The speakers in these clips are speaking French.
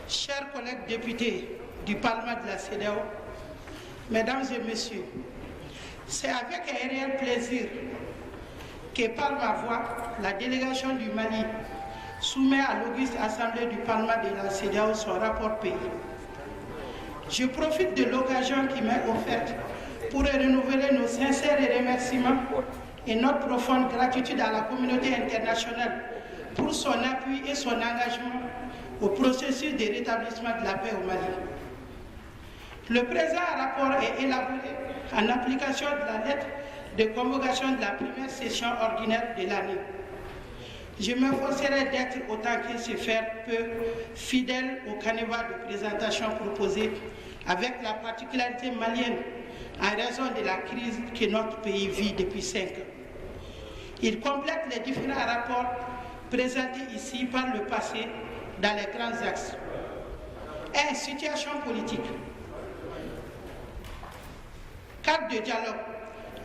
chers collègues députés du Parlement de la CEDEAO, mesdames et messieurs, c'est avec un réel plaisir que par ma voix, la délégation du Mali soumet à l'Auguste Assemblée du Parlement de la CEDEAO son rapport pays. Je profite de l'occasion qui m'est offerte pour renouveler nos sincères remerciements et notre profonde gratitude à la communauté internationale pour son appui et son engagement au processus de rétablissement de la paix au Mali. Le présent rapport est élaboré en application de la lettre de convocation de la première session ordinaire de l'année. Je m'efforcerai d'être autant que se faire peut fidèle au canevas de présentation proposé avec la particularité malienne en raison de la crise que notre pays vit depuis 5 ans. Il complète les différents rapports présentés ici par le passé dans les grands axes. 1. Situation politique. Cadre de dialogue.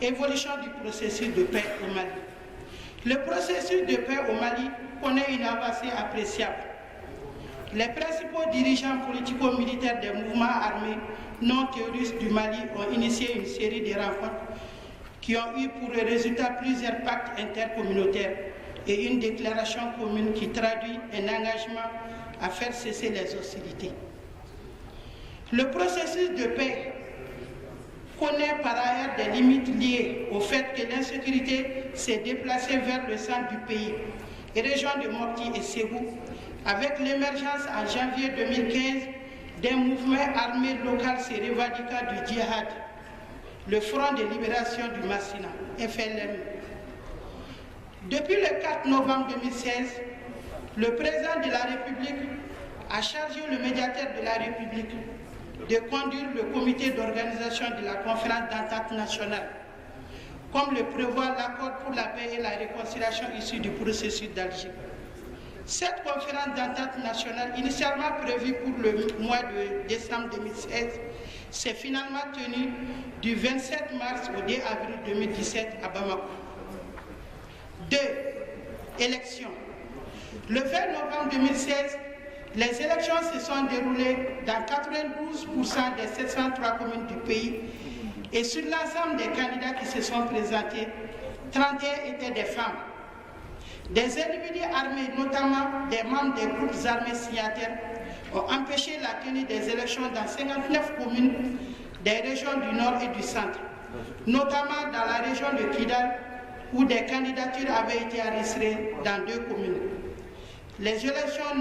Évolution du processus de paix au Mali. Le processus de paix au Mali connaît une avancée appréciable. Les principaux dirigeants politico-militaires des mouvements armés non terroristes du Mali ont initié une série de rencontres qui ont eu pour résultat plusieurs pactes intercommunautaires et une déclaration commune qui traduit un engagement à faire cesser les hostilités. Le processus de paix connaît par ailleurs des limites liées au fait que l'insécurité s'est déplacée vers le centre du pays et régions de Mopti et Ségou, avec l'émergence en janvier 2015 d'un mouvement armé local se revendiquant du djihad, le Front de libération du Massina, FLN. Depuis le 4 novembre 2016, le président de la République a chargé le médiateur de la République de conduire le comité d'organisation de la conférence d'entente nationale, comme le prévoit l'accord pour la paix et la réconciliation issu du processus d'Alger. Cette conférence d'entente nationale, initialement prévue pour le mois de décembre 2016, s'est finalement tenue du 27 mars au 2 avril 2017 à Bamako. 2. Élections. Le 20 novembre 2016, les élections se sont déroulées dans 92% des 703 communes du pays et sur l'ensemble des candidats qui se sont présentés, 31 étaient des femmes. Des individus armés, notamment des membres des groupes armés signataires, ont empêché la tenue des élections dans 59 communes des régions du Nord et du Centre, notamment dans la région de Kidal, où des candidatures avaient été enregistrées dans 2 communes. Les élections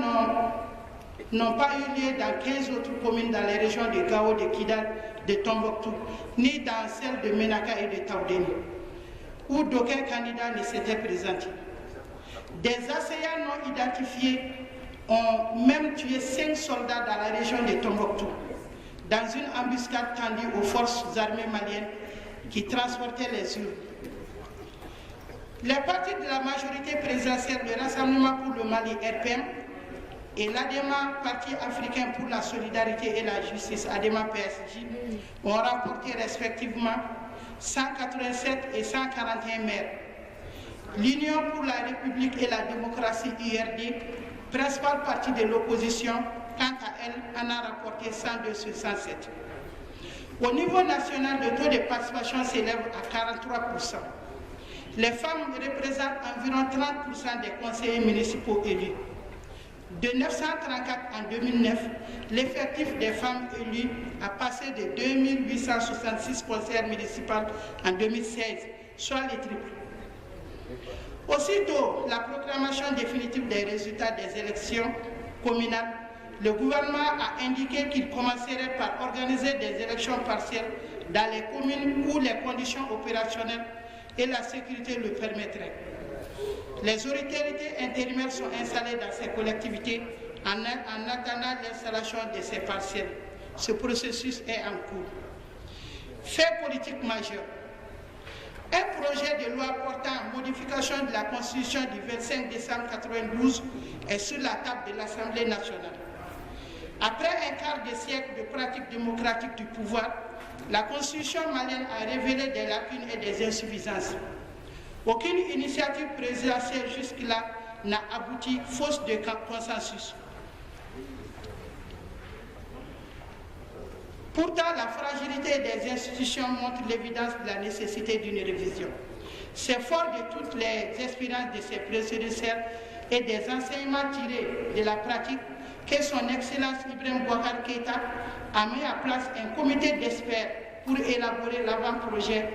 n'ont pas eu lieu dans 15 autres communes dans les régions de Gao, de Kidal, de Tombouctou, ni dans celles de Menaka et de Taoudéni, où d'aucun candidat ne s'était présenté. Des assaillants non identifiés ont même tué 5 soldats dans la région de Tombouctou, dans une embuscade tendue aux forces armées maliennes qui transportaient les urnes. Les partis de la majorité présidentielle, le Rassemblement pour le Mali, RPM, et l'ADEMA, Parti africain pour la solidarité et la justice, ADEMA PSG, ont remporté respectivement 187 et 141 maires. L'Union pour la République et la démocratie, URD, principal parti de l'opposition, quant à elle, en a rapporté 102 sur 107. Au niveau national, le taux de participation s'élève à 43%. Les femmes représentent environ 30% des conseillers municipaux élus. De 934 en 2009, l'effectif des femmes élues a passé de 2866 conseillères municipales en 2016, soit les triples. Aussitôt la proclamation définitive des résultats des élections communales, le gouvernement a indiqué qu'il commencerait par organiser des élections partielles dans les communes où les conditions opérationnelles et la sécurité le permettraient. Les autorités intérimaires sont installées dans ces collectivités en attendant l'installation de ces partiels. Ce processus est en cours. Fait politique majeur. Un projet de loi portant modification de la Constitution du 25 décembre 1992 est sur la table de l'Assemblée nationale. Après un quart de siècle de pratique démocratique du pouvoir, la Constitution malienne a révélé des lacunes et des insuffisances. Aucune initiative présidentielle jusque-là n'a abouti, faute de consensus. Pourtant, la fragilité des institutions montre l'évidence de la nécessité d'une révision. C'est fort de toutes les expériences de ses prédécesseurs et des enseignements tirés de la pratique que son Excellence Ibrahim Boubacar Keïta a mis en place un comité d'experts pour élaborer l'avant-projet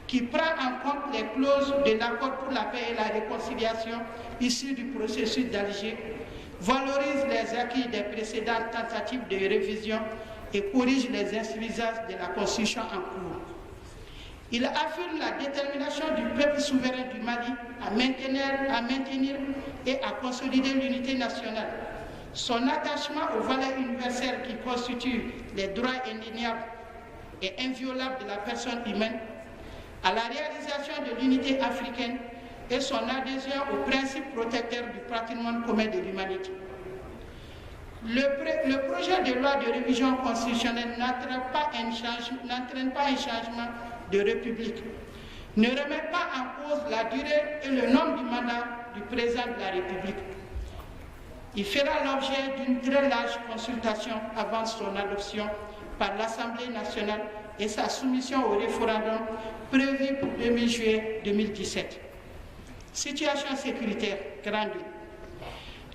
qui prend en compte les clauses de l'accord pour la paix et la réconciliation issues du processus d'Alger, valorise les acquis des précédentes tentatives de révision et corrige les insuffisances de la Constitution en cours. Il affirme la détermination du peuple souverain du Mali à maintenir et à consolider l'unité nationale, son attachement aux valeurs universelles qui constituent les droits indéniables et inviolables de la personne humaine, à la réalisation de l'unité africaine et son adhésion aux principes protecteurs du patrimoine commun de l'humanité. Le projet de loi de révision constitutionnelle n'entraîne pas un changement de république, ne remet pas en cause la durée et le nombre du mandat du président de la République. Il fera l'objet d'une très large consultation avant son adoption par l'Assemblée nationale et sa soumission au référendum prévu pour 20 juillet 2017. Situation sécuritaire, grande.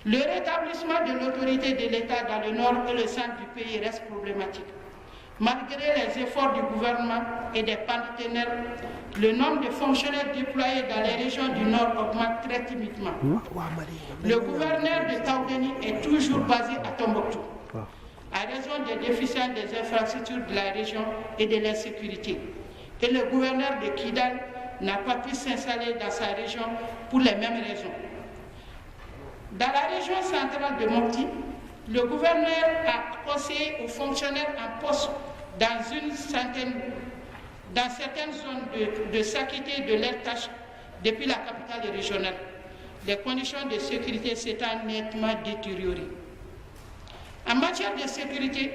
Le rétablissement de l'autorité de l'État dans le nord et le centre du pays reste problématique. Malgré les efforts du gouvernement et des partenaires, le nombre de fonctionnaires déployés dans les régions du nord augmente très timidement. Le gouverneur de Taoudeni est toujours basé à Tombouctou, à raison des déficiences des infrastructures de la région et de l'insécurité. Et le gouverneur de Kidal n'a pas pu s'installer dans sa région pour les mêmes raisons. Dans la région centrale de Mopti, le gouverneur a conseillé aux fonctionnaires en poste dans certaines zones de s'acquitter de leurs tâches depuis la capitale régionale. Les conditions de sécurité s'étant nettement détériorées. En matière de sécurité,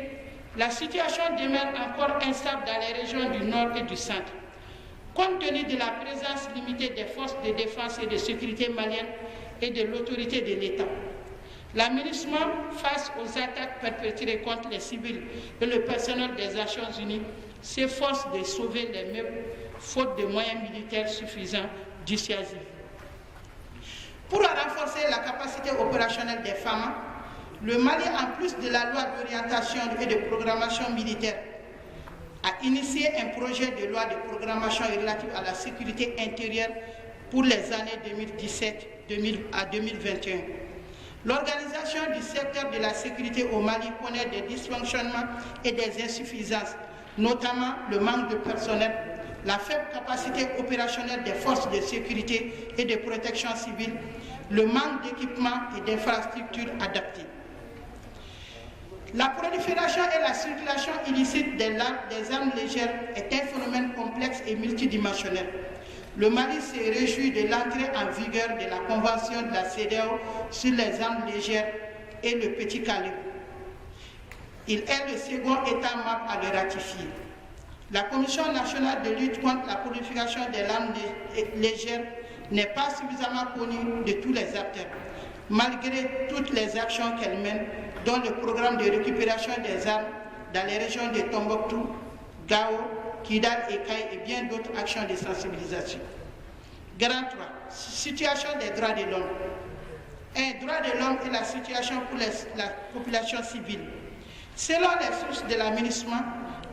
la situation demeure encore instable dans les régions du nord et du centre. Compte tenu de la présence limitée des forces de défense et de sécurité maliennes et de l'autorité de l'État, l'aménagement face aux attaques perpétrées contre les civils et le personnel des Nations Unies s'efforce de sauver les meubles faute de moyens militaires suffisants dissuasifs. Pour renforcer la capacité opérationnelle des femmes, le Mali, en plus de la loi d'orientation et de programmation militaire, a initié un projet de loi de programmation relative à la sécurité intérieure pour les années 2017 à 2021. L'organisation du secteur de la sécurité au Mali connaît des dysfonctionnements et des insuffisances, notamment le manque de personnel, la faible capacité opérationnelle des forces de sécurité et de protection civile, le manque d'équipements et d'infrastructures adaptées. La prolifération et la circulation illicite des armes légères est un phénomène complexe et multidimensionnel. Le Mali se réjouit de l'entrée en vigueur de la Convention de la CEDEAO sur les armes légères et le petit calibre. Il est le second État membre à le ratifier. La Commission nationale de lutte contre la prolifération des armes légères n'est pas suffisamment connue de tous les acteurs, malgré toutes les actions qu'elle mène, dont le programme de récupération des armes dans les régions de Tombouctou, Gao, Kidal et Kaï et bien d'autres actions de sensibilisation. Grand 3. Situation des droits de l'homme. Un droit de l'homme et la situation pour la population civile. Selon les sources de l'aménagement,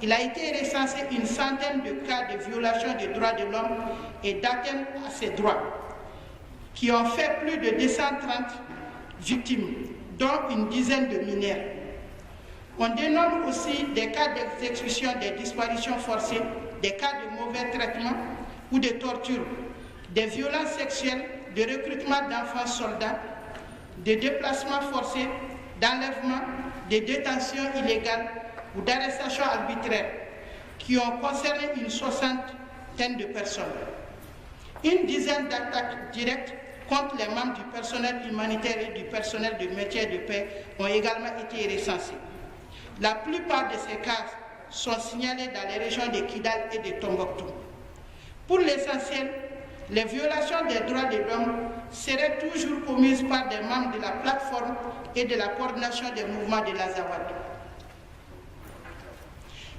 il a été recensé une centaine de cas de violation des droits de l'homme et d'atteinte à ces droits, qui ont fait plus de 230 victimes, dont une dizaine de mineurs. On dénombre aussi des cas d'exécution, des disparitions forcées, des cas de mauvais traitement ou de torture, des violences sexuelles, de recrutement d'enfants soldats, de déplacements forcés, d'enlèvement, de détentions illégales ou d'arrestations arbitraires qui ont concerné une soixantaine de personnes. Une dizaine d'attaques directes contre les membres du personnel humanitaire et du personnel de maintien de paix ont également été recensés. La plupart de ces cas sont signalés dans les régions de Kidal et de Tombouctou. Pour l'essentiel, les violations des droits de l'homme seraient toujours commises par des membres de la plateforme et de la coordination des mouvements de l'Azawad.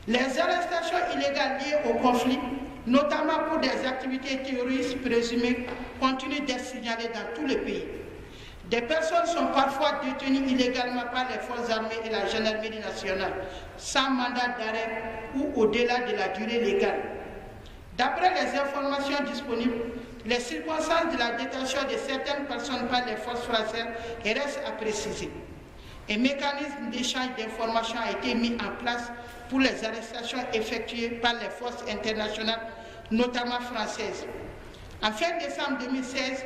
Les arrestations illégales liées au conflit, notamment pour des activités terroristes présumées, continuent d'être signalées dans tout le pays. Des personnes sont parfois détenues illégalement par les forces armées et la gendarmerie nationale, sans mandat d'arrêt ou au-delà de la durée légale. D'après les informations disponibles, les circonstances de la détention de certaines personnes par les forces françaises restent à préciser. Un mécanisme d'échange d'informations a été mis en place pour les arrestations effectuées par les forces internationales, notamment françaises. En fin décembre 2016,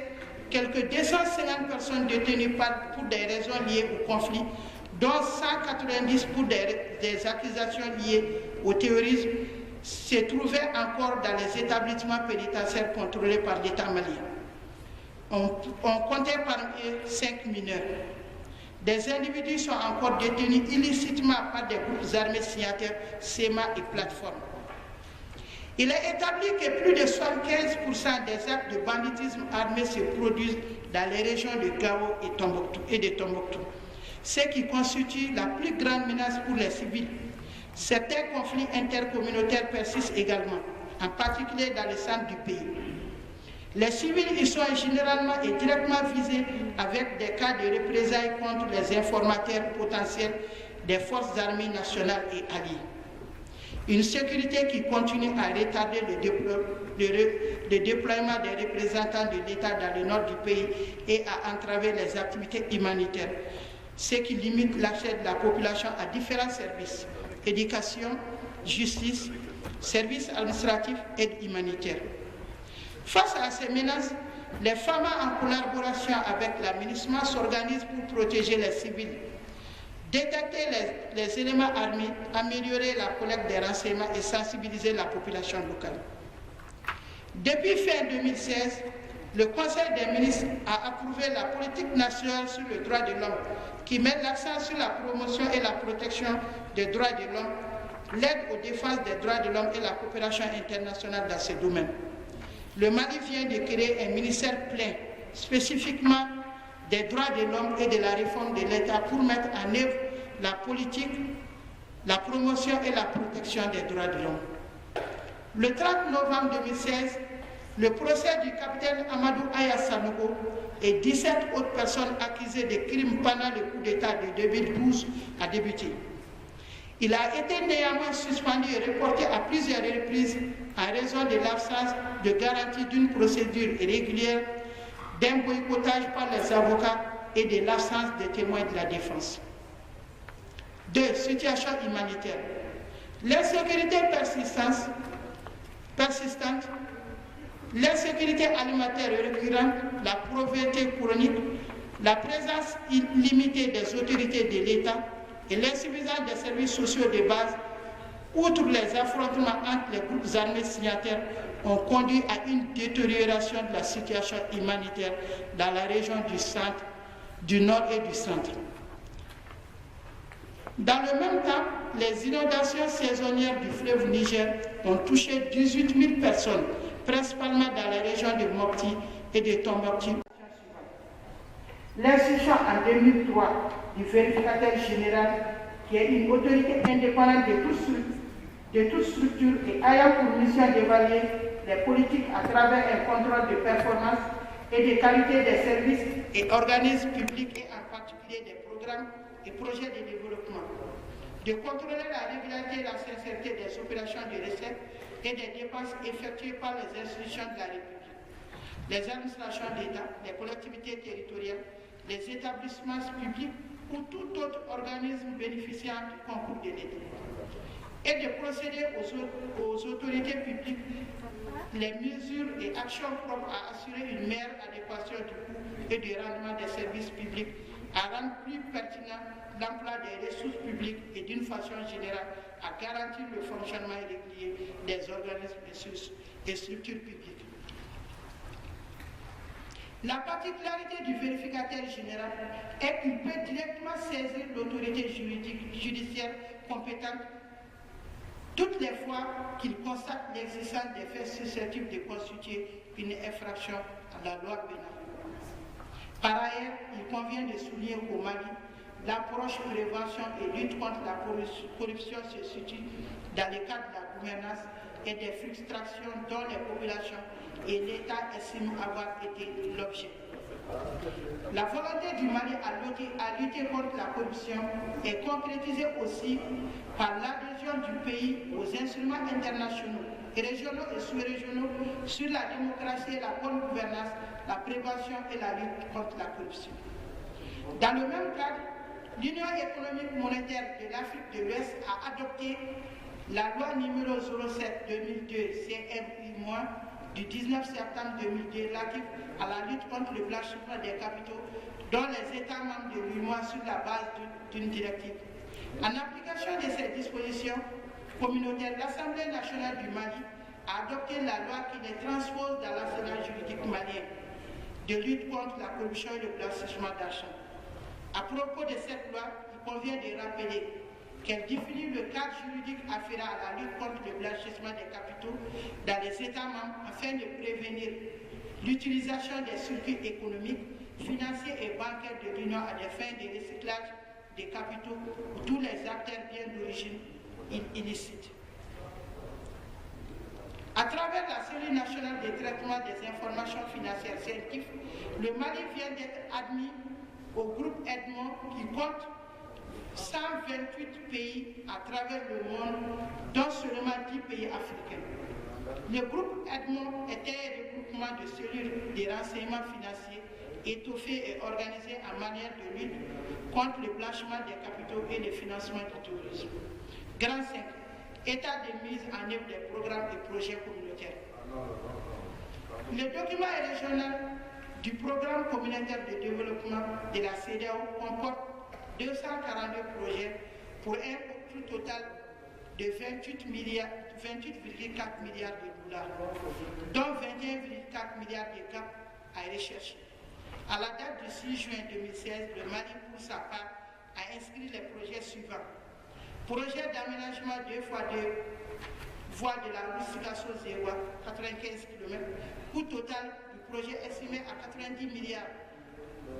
quelques 250 personnes détenues pour des raisons liées au conflit, dont 190 pour des accusations liées au terrorisme, se trouvaient encore dans les établissements pénitentiaires contrôlés par l'État malien. On comptait parmi eux 5 mineurs. Des individus sont encore détenus illicitement par des groupes armés signataires, SEMA et plateformes. Il est établi que plus de 75% des actes de banditisme armé se produisent dans les régions de Gao et de Tombouctou, ce qui constitue la plus grande menace pour les civils. Certains conflits intercommunautaires persistent également, en particulier dans le centre du pays. Les civils y sont généralement et directement visés avec des cas de représailles contre les informateurs potentiels des forces armées nationales et alliées. Une sécurité qui continue à retarder le déploiement des représentants de l'État dans le nord du pays et à entraver les activités humanitaires, ce qui limite l'accès de la population à différents services, éducation, justice, services administratifs, aide humanitaire. Face à ces menaces, les femmes en collaboration avec la MINUSMA s'organisent pour protéger les civils, détecter les éléments armés, améliorer la collecte des renseignements et sensibiliser la population locale. Depuis fin 2016, le Conseil des ministres a approuvé la politique nationale sur le droit de l'homme qui met l'accent sur la promotion et la protection des droits de l'homme, l'aide aux défenses des droits de l'homme et la coopération internationale dans ces domaines. Le Mali vient de créer un ministère plein, spécifiquement des droits de l'homme et de la réforme de l'État pour mettre en œuvre la politique, la promotion et la protection des droits de l'homme. Le 30 novembre 2016, le procès du capitaine Amadou Aya Sanogo et 17 autres personnes accusées de crimes pendant le coup d'État de 2012 a débuté. Il a été néanmoins suspendu et reporté à plusieurs reprises en raison de l'absence de garantie d'une procédure régulière, d'un boycottage par les avocats et de l'absence de témoins de la défense. 2. Situation humanitaire. L'insécurité persistante, l'insécurité alimentaire récurrente, la pauvreté chronique, la présence illimitée des autorités de l'État et l'insuffisance des services sociaux de base, outre les affrontements entre les groupes armés signataires, ont conduit à une détérioration de la situation humanitaire dans la région du centre, du nord et du centre. Dans le même temps, les inondations saisonnières du fleuve Niger ont touché 18 000 personnes, principalement dans la région de Mopti et de Tombouctou. L'institution en 2003 du vérificateur général, qui est une autorité indépendante de toute structure et ayant pour mission d'évaluer les politiques à travers un contrôle de performance et de qualité des services et organismes publics et en particulier des programmes et projets de développement, de contrôler la régularité et la sincérité des opérations de recettes et des dépenses effectuées par les institutions de la République, les administrations d'État, les collectivités territoriales, les établissements publics ou tout autre organisme bénéficiant du concours de l'État, et de procéder aux autorités publiques les mesures et actions propres à assurer une meilleure adéquation du coût et du rendement des services publics, à rendre plus pertinent l'emploi des ressources publiques et d'une façon générale à garantir le fonctionnement régulier des organismes et structures publiques. La particularité du vérificateur général est qu'il peut directement saisir l'autorité judiciaire compétente toutes les fois qu'il constate l'existence des faits susceptibles de constituer une infraction à la loi pénale. Par ailleurs, il convient de souligner qu'au Mali, L'approche prévention et lutte contre la corruption se situe dans le cadre de la gouvernance et des frustrations dont les populations et l'État estiment avoir été l'objet. La volonté du Mali à lutter contre la corruption est concrétisée aussi par l'adhésion du pays aux instruments internationaux, régionaux et sous-régionaux sur la démocratie et la bonne gouvernance, la prévention et la lutte contre la corruption. Dans le même cadre, l'Union économique monétaire de l'Afrique de l'Ouest a adopté la loi numéro 07-2002 CMU- du 19 septembre 2002 relative à la lutte contre le blanchiment des capitaux, dont les États membres de l'UEMOA sur la base d'une directive. En application de ces dispositions communautaires, l'Assemblée nationale du Mali a adopté la loi qui les transpose dans l'arsenal juridique malien de lutte contre la corruption et le blanchiment d'argent. À propos de cette loi, il convient de rappeler qu'elle définit le cadre juridique afférent à la lutte contre le blanchiment des capitaux dans les États membres afin de prévenir l'utilisation des circuits économiques, financiers et bancaires de l'Union à des fins de recyclage des capitaux pour tous les acteurs bien d'origine illicite. À travers la cellule nationale de traitement des informations financières CENTIF, le Mali vient d'être admis au groupe Edmond qui compte 128 pays à travers le monde, dont seulement 10 pays africains. Le groupe Edmond était un regroupement de cellules de renseignement financier étoffé et organisé en manière de lutte contre le blanchiment des capitaux et le financement du tourisme. Grand 5. État de mise en œuvre des programmes et projets communautaires. Le document régional du programme communautaire de développement de la CEDEAO comporte 242 projets pour un coût total de 28,4 milliards de dollars, dont 21,4 milliards de CAP à rechercher. À la date du 6 juin 2016, le Mali, pour sa part, a inscrit les projets suivants. Projet d'aménagement 2x2 voies de la route Sikasso-Zéwa, 95 km, coût total du projet estimé à 90 milliards,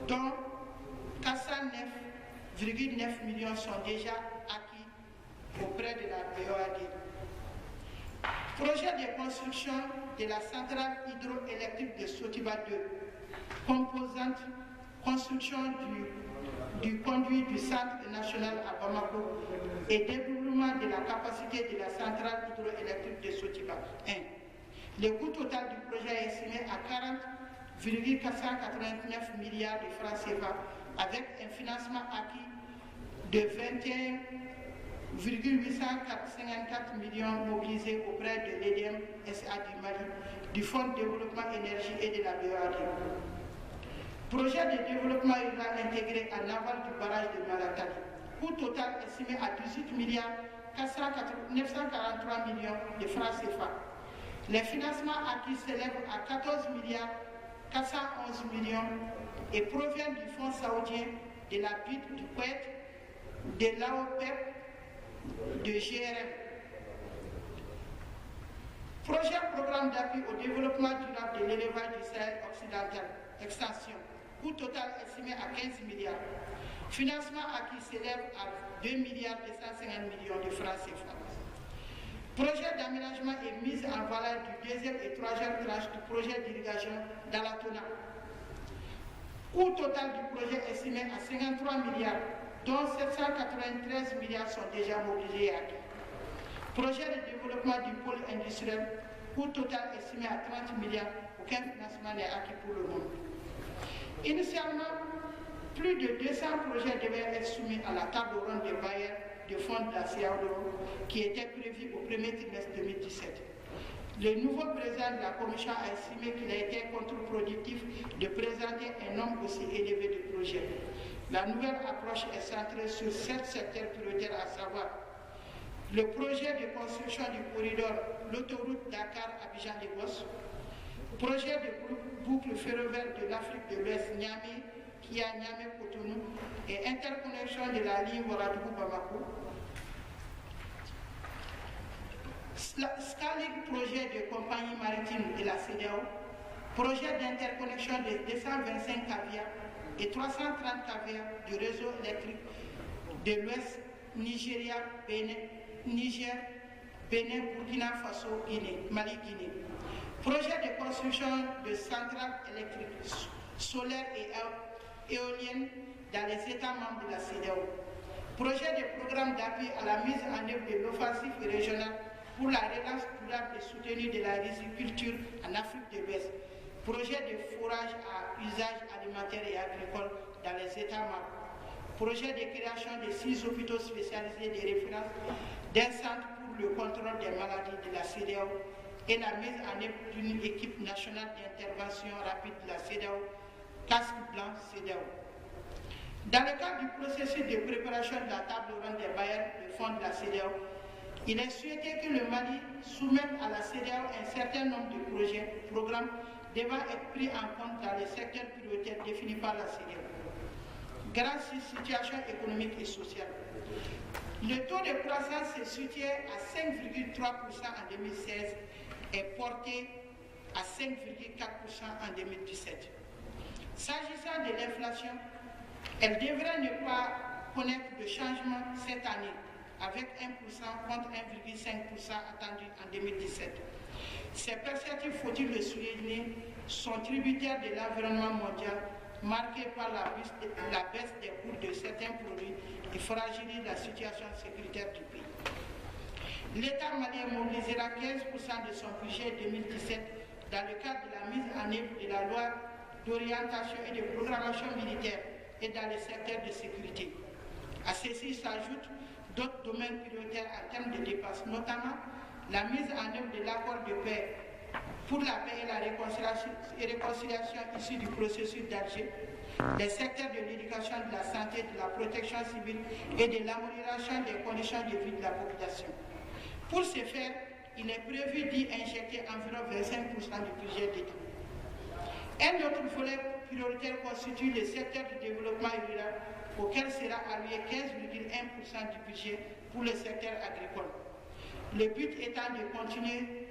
dont 409,9 millions sont déjà acquis auprès de la BOAD. Projet de construction de la centrale hydroélectrique de Sotiba 2, composante construction du conduit du centre national à Bamako et développement de la capacité de la centrale hydroélectrique de Sotiba 1. Le coût total du projet est estimé à 40,489 milliards de francs CFA avec un financement acquis de 21,854 millions mobilisés auprès de l'EDM SA du Mali, du Fonds de développement énergie et de la BOAD. Projet de développement urbain intégré en aval du barrage de Malatali. Coût total estimé à 18 milliards 943 millions de francs CFA. Les financements acquis s'élèvent à 14 milliards 411 millions et proviennent du Fonds saoudien, de la BID, du Kuwait, de l'AOPEP, de GRM. Projet programme d'appui au développement durable de l'élevage du Sahel occidental. Extension. Coût total estimé à 15 milliards. Financement acquis s'élève à 2 milliards 250 millions de francs CFA. Projet d'aménagement et mise en valeur du deuxième et troisième tranche du projet d'irrigation d'Alatona. Coût total du projet estimé à 53 milliards, dont 793 milliards sont déjà mobilisés et acquis. Projet de développement du pôle industriel, coût total estimé à 30 milliards, aucun financement n'est acquis pour le moment. Initialement, plus de 200 projets devaient être soumis à la table ronde des bailleurs de fonds de la CEDEAO qui était prévu au premier trimestre 2017. Le nouveau président de la Commission a estimé qu'il a été contre-productif de présenter un nombre aussi élevé de projets. La nouvelle approche est centrée sur 7 secteurs prioritaires, à savoir le projet de construction du corridor, l'autoroute Dakar-Abidjan-Lagos, projet de boucle ferroviaire de l'Afrique de l'Ouest, Niamey, Kia, Niamey-Cotonou et interconnexion de la ligne Ouagadougou-Bamako. Scaling projet de compagnie maritime de la CEDEAO, projet d'interconnexion de 225 caviars et 330 caviars du réseau électrique de l'Ouest, Niger, Bénin, Burkina Faso, Mali, Guinée. Projet de construction de centrales électriques, solaires et éoliennes dans les États membres de la CEDEAO. Projet de programme d'appui à la mise en œuvre de l'offensive régionale pour la relance durable et soutenue de la riziculture en Afrique de l'Ouest. Projet de forage à usage alimentaire et agricole dans les États membres. Projet de création de 6 hôpitaux spécialisés de référence d'un centre pour le contrôle des maladies de la CEDEAO et la mise en œuvre d'une équipe nationale d'intervention rapide de la CEDEAO, casque blanc CEDEAO. Dans le cadre du processus de préparation de la table ronde des bailleurs de fonds de la CEDEAO, il est souhaité que le Mali soumette à la CEDEAO un certain nombre de programmes devant être pris en compte dans les secteurs prioritaires définis par la CEDEAO. Grâce à la situation économique et sociale, le taux de croissance se situe à 5,3% en 2016 et porté à 5,4% en 2017. S'agissant de l'inflation, elle devrait ne pas connaître de changement cette année, avec 1% contre 1,5% attendu en 2017. Ces perspectives, faut-il le souligner, sont tributaires de l'environnement mondial, marqué par la baisse des cours de certains produits et fragilise la situation sécuritaire du pays. L'État malien mobilisera 15% de son budget 2017 dans le cadre de la mise en œuvre de la loi d'orientation et de programmation militaire et dans les secteurs de sécurité. À ceci s'ajoutent d'autres domaines prioritaires en termes de dépenses, notamment la mise en œuvre de l'accord de paix pour la paix et la réconciliation issue du processus d'Alger, les secteurs de l'éducation, de la santé, de la protection civile et de l'amélioration des conditions de vie de la population. Pour ce faire, il est prévu d'y injecter environ 25% du budget d'État. Un autre volet prioritaire constitue le secteur du développement rural, auquel sera alloué 15,1% du budget pour le secteur agricole. Le but étant de continuer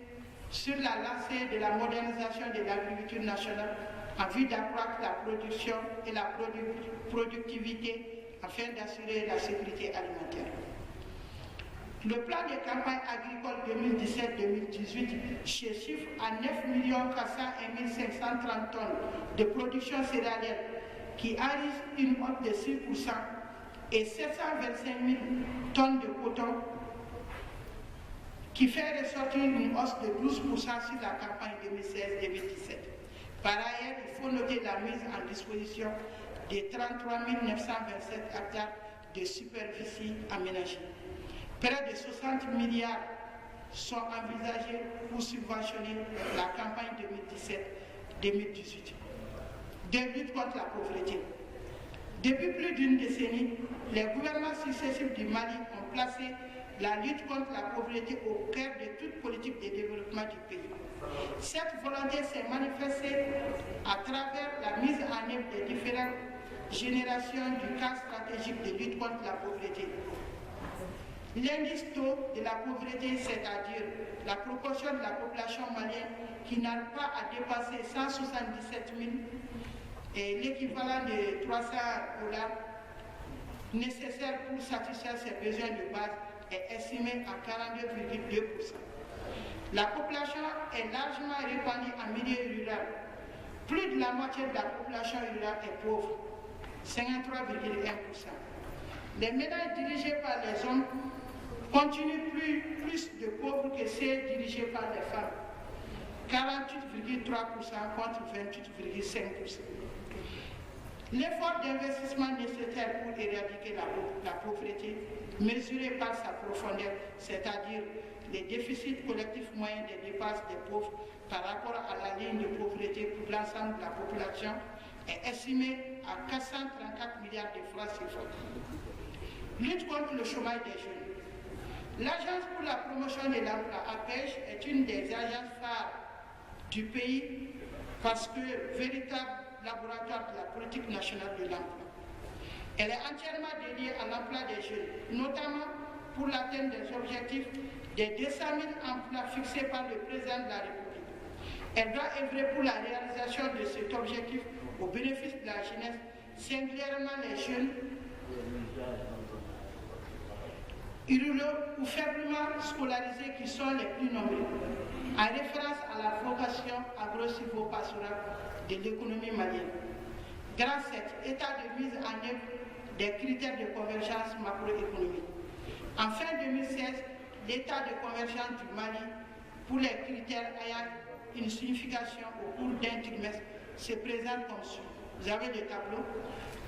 sur la lancée de la modernisation de l'agriculture nationale en vue d'accroître la production et la productivité afin d'assurer la sécurité alimentaire. Le plan de campagne agricole 2017-2018 se chiffre à 9 401 530 tonnes de production céréalière qui enregistre une hausse de 6% et 725 000 tonnes de coton qui fait ressortir une hausse de 12% sur la campagne 2016-2017. Par ailleurs, il faut noter la mise en disposition de 33 927 hectares de superficie aménagée. Près de 60 milliards sont envisagés pour subventionner la campagne 2017-2018 de lutte contre la pauvreté. Depuis plus d'une décennie, les gouvernements successifs du Mali ont placé la lutte contre la pauvreté au cœur de toute politique de développement du pays. Cette volonté s'est manifestée à travers la mise en œuvre des différentes générations du cadre stratégique de lutte contre la pauvreté. L'indice taux de la pauvreté, c'est-à-dire la proportion de la population malienne qui n'arrive pas à dépasser 177 000 et l'équivalent de 300 $ nécessaires pour satisfaire ses besoins de base est estimé à 42,2%. La population est largement répandue en milieu rural. Plus de la moitié de la population rurale est pauvre, 53,1%. Les ménages dirigés par les hommes continuent plus de pauvres que ceux dirigés par les femmes, 48,3% contre 28,5%. L'effort d'investissement nécessaire pour éradiquer la pauvreté, mesuré par sa profondeur, c'est-à-dire les déficits collectifs moyens des dépenses des pauvres par rapport à la ligne de pauvreté pour l'ensemble de la population, est estimé à 434 milliards de francs CFA. Lutte contre le chômage des jeunes. L'Agence pour la promotion de l'emploi, APEJ, est une des agences phares du pays parce que véritable laboratoire de la politique nationale de l'emploi. Elle est entièrement dédiée à l'emploi des jeunes, notamment pour l'atteinte des objectifs des 200 000 emplois fixés par le président de la République. Elle doit œuvrer pour la réalisation de cet objectif au bénéfice de la jeunesse, singulièrement les jeunes ruraux ou faiblement scolarisés qui sont les plus nombreux, en référence à la vocation agro-silvopastorale de l'économie malienne. Grâce à cet état de mise en œuvre des critères de convergence macroéconomique. En fin 2016, l'état de convergence du Mali pour les critères ayant une signification au cours d'un trimestre se présente comme suit. Vous avez le tableau.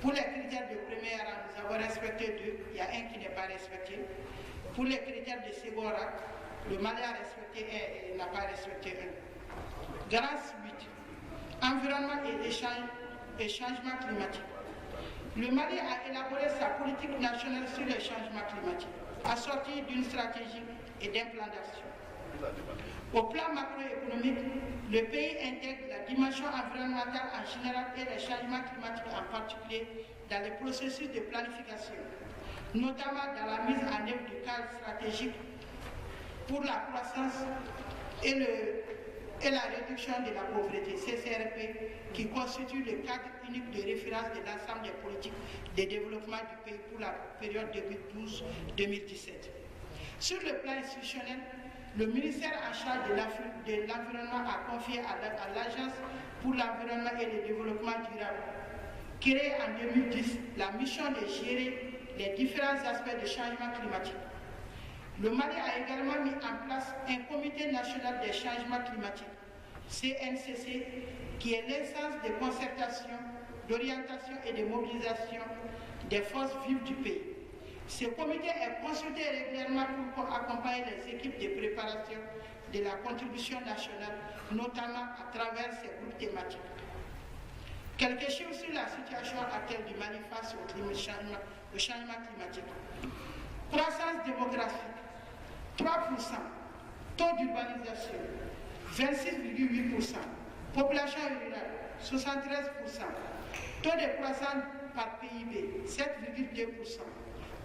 Pour les critères de premier rang, nous avons respecté 2, il y a un qui n'est pas respecté. Pour les critères de second rang, le Mali a respecté 1 et n'a pas respecté 1. Grâce 8. Environnement et changement climatique. Le Mali a élaboré sa politique nationale sur le changement climatique, assortie d'une stratégie et d'un plan d'action. Au plan macroéconomique, le pays intègre la dimension environnementale en général et les changements climatiques en particulier dans les processus de planification, notamment dans la mise en œuvre du cadre stratégique pour la croissance et la réduction de la pauvreté, CCRP, qui constitue le cadre unique de référence de l'ensemble des politiques de développement du pays pour la période 2012-2017. Sur le plan institutionnel, le ministère en charge de l'environnement a confié à l'Agence pour l'environnement et le développement durable, créée en 2010, la mission de gérer les différents aspects du changement climatique. Le Mali a également mis en place un comité national des changements climatiques, CNCC, qui est l'instance de concertation, d'orientation et de mobilisation des forces vives du pays. Ce comité est consulté régulièrement pour accompagner les équipes de préparation de la contribution nationale, notamment à travers ces groupes thématiques. Quelques chiffres sur la situation actuelle du Mali face au changement climatique. Croissance démographique, 3%. Taux d'urbanisation, 26,8%. Population rurale, 73%. Taux de croissance par PIB, 7,2%.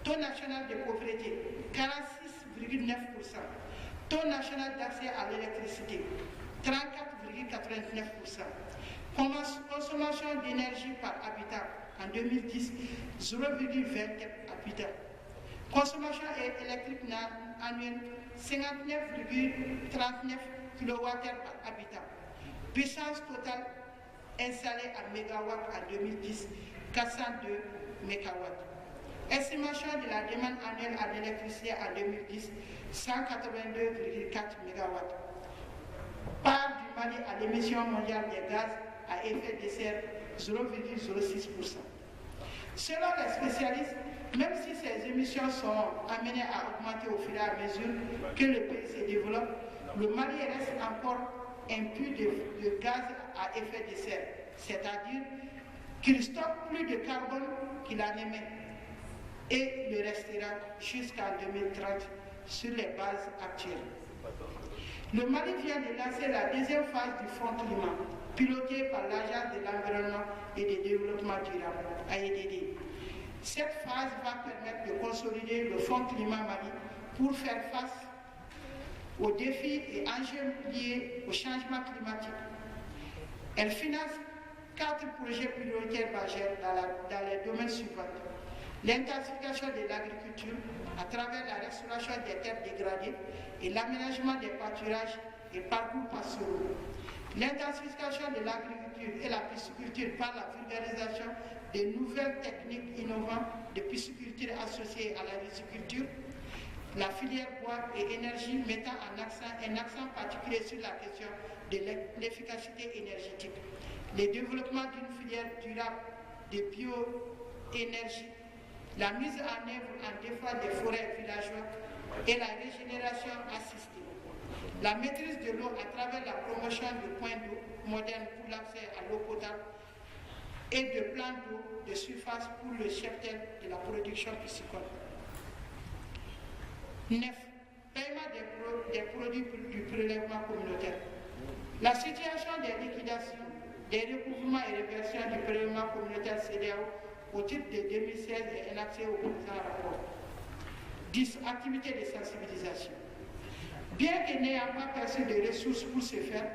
Taux national de pauvreté, 46,9%. Taux national d'accès à l'électricité, 34,89%. Consommation d'énergie par habitant, en 2010, 0,24 habitants. Consommation électrique annuelle, 59,39 kWh par habitant. Puissance totale installée en mégawatts en 2010, 402 MW. Estimation de la demande annuelle en électricité en 2010, 182,4 MW. Part du Mali à l'émission mondiale des gaz à effet de serre, 0,06%. Selon les spécialistes, même si ces émissions sont amenées à augmenter au fur et à mesure que le pays se développe, le Mali reste encore un puits de gaz à effet de serre, c'est-à-dire qu'il stocke plus de carbone qu'il en émet et le restera jusqu'en 2030 sur les bases actuelles. Le Mali vient de lancer la deuxième phase du Fonds climat, pilotée par l'Agence de l'environnement et du développement durable, AEDD. Cette phase va permettre de consolider le Fonds climat Mali pour faire face aux défis et enjeux liés au changement climatique. Elle finance 4 projets prioritaires majeurs dans les domaines suivants. L'intensification de l'agriculture à travers la restauration des terres dégradées et l'aménagement des pâturages et parcours pastoraux. L'intensification de l'agriculture et la pisciculture par la vulgarisation de nouvelles techniques innovantes de pisciculture associées à la riziculture. La filière bois et énergie mettant un accent particulier sur la question de l'efficacité énergétique. Le développement d'une filière durable de bioénergie. La mise en œuvre en défense des forêts villageoises et la régénération assistée. La maîtrise de l'eau à travers la promotion de points d'eau modernes pour l'accès à l'eau potable et de plans d'eau de surface pour le cheptel de la production piscicole. 9. Paiement des produits du prélèvement communautaire. La situation des liquidations, des recouvrements et réversions du prélèvement communautaire CEDEAO au titre de 2016 est un accès au présent rapport. 10. Activités de sensibilisation. Bien que n'ayant pas perçu de ressources pour ce faire,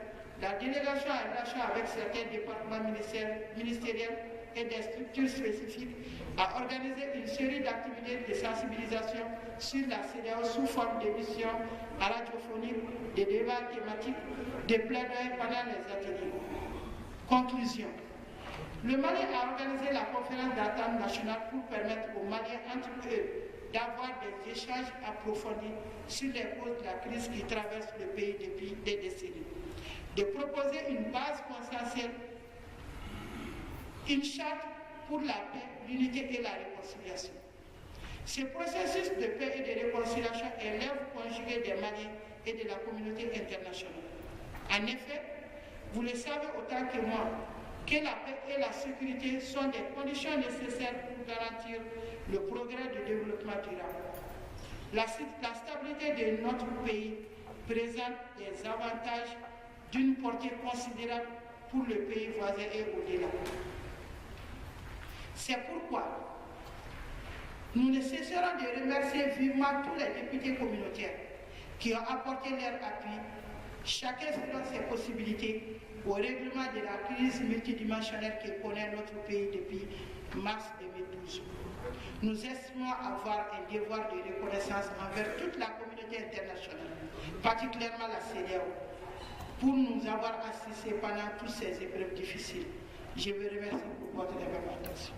la délégation a lâché avec certains départements ministériels et des structures spécifiques a organisé une série d'activités de sensibilisation sur la CEDEAO sous forme d'émissions radiophoniques, de débats thématiques, de plaidoyers pendant les ateliers. Conclusion. Le Mali a organisé la conférence d'entente nationale pour permettre aux Maliens entre eux d'avoir des échanges approfondis sur les causes de la crise qui traverse le pays depuis des décennies, de proposer une base consensuelle, une charte pour la paix, l'unité et la réconciliation. Ce processus de paix et de réconciliation est l'œuvre conjuguée des Maliens et de la communauté internationale. En effet, vous le savez autant que moi, que la paix et la sécurité sont des conditions nécessaires pour garantir le progrès du développement durable. La stabilité de notre pays présente des avantages d'une portée considérable pour le pays voisin et au-delà. C'est pourquoi nous ne cesserons de remercier vivement tous les députés communautaires qui ont apporté leur appui, chacun selon ses possibilités, au règlement de la crise multidimensionnelle que connaît notre pays depuis mars 2012. Nous estimons avoir un devoir de reconnaissance envers toute la communauté internationale, particulièrement la CEDEAO, pour nous avoir assistés pendant toutes ces épreuves difficiles. Je vous remercie pour votre attention.